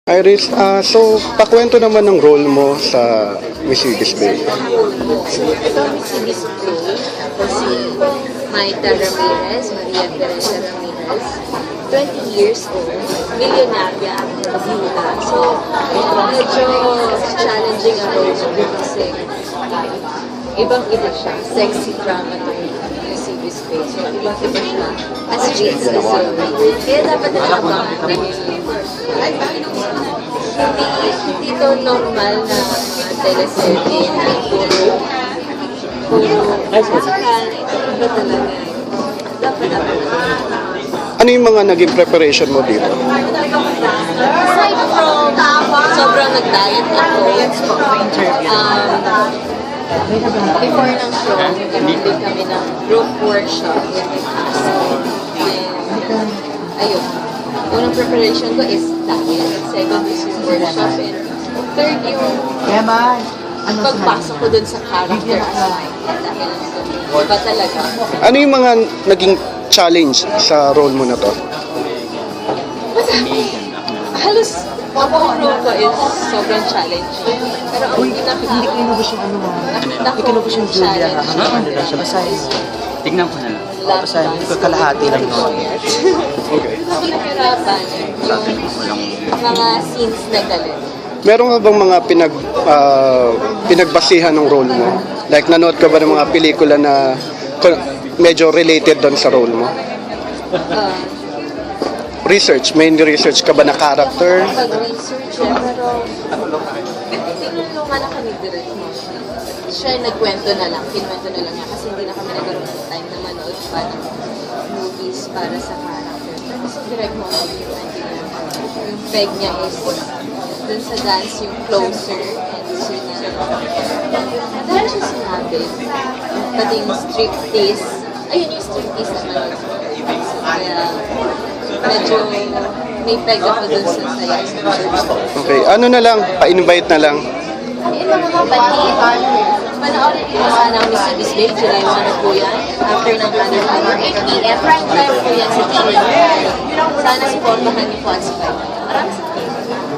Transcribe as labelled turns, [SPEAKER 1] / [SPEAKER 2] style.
[SPEAKER 1] Iris, so pakwento naman ng role mo sa Miss Ibis Bay.
[SPEAKER 2] So, ito ang Miss Bay. Ako si Maita Ramirez, Maria Teresa Ramirez. 20 years old, milyonarya ang pagbuta. So, medyo challenging ang role ko kasi ibang-iba siya. Sexy drama to Miss Ibis Bay. So, ibang-iba siya. As Reeds kasi. Kaya dapat na nakabangan din hindi to normal na mga teleserye na puro sakal. Ito talaga. Dapat
[SPEAKER 1] Ano yung mga naging preparation mo dito?
[SPEAKER 2] aside from sobrang nag-diet ako, before ng show, nag-attend kami ng group workshop with the cast. And, ayun. Unang preparation ko is diet. Second is yung workshop. And third yung pagpasok ko dun sa character as Maita. Dahil iba talaga.
[SPEAKER 1] Ano yung mga naging challenge sa role mo na to?
[SPEAKER 2] Halos ang role ko is sobrang challenging. Pero ang
[SPEAKER 3] Hindi ko inubos yung ano mo.
[SPEAKER 2] nakita
[SPEAKER 3] Hindi
[SPEAKER 2] ko
[SPEAKER 3] ko inubos yung Julia.
[SPEAKER 2] challenge.
[SPEAKER 3] Basahin mo.
[SPEAKER 4] Tignan ko na lang.
[SPEAKER 3] Basahin mo. Kalahati lang nun.
[SPEAKER 1] Okay.
[SPEAKER 2] Nahihirapan yung mga scenes na galit.
[SPEAKER 1] Meron ka bang mga pinagbasihan ng role mo? Like nanood ka ba ng mga pelikula na medyo related doon sa role mo? Research, mainly research ka ba na character?
[SPEAKER 2] Pag-research pero tinulungan ako ni Direct mo. Siya nagkwento na lang, kinwento na lang niya kasi hindi na kami nagkaroon ng time na manood pa ng movies para sa character. Pero si Direct mo, yung peg niya is dun sa dance, yung closer and dahil siya sinabi, pati yung striptease, ayun yung striptease naman. Kaya medyo may peg ako dun sa saya.
[SPEAKER 1] Okay, ano na lang, pa-invite na lang.
[SPEAKER 2] Ito mga batiin. Panoorin niyo sana ang Miss Ibis Bay, July 1 po yan. After ng ano, 8 p.m. Prime time po yan sa TV. Sana supportahan niyo po at si Maraming salamat.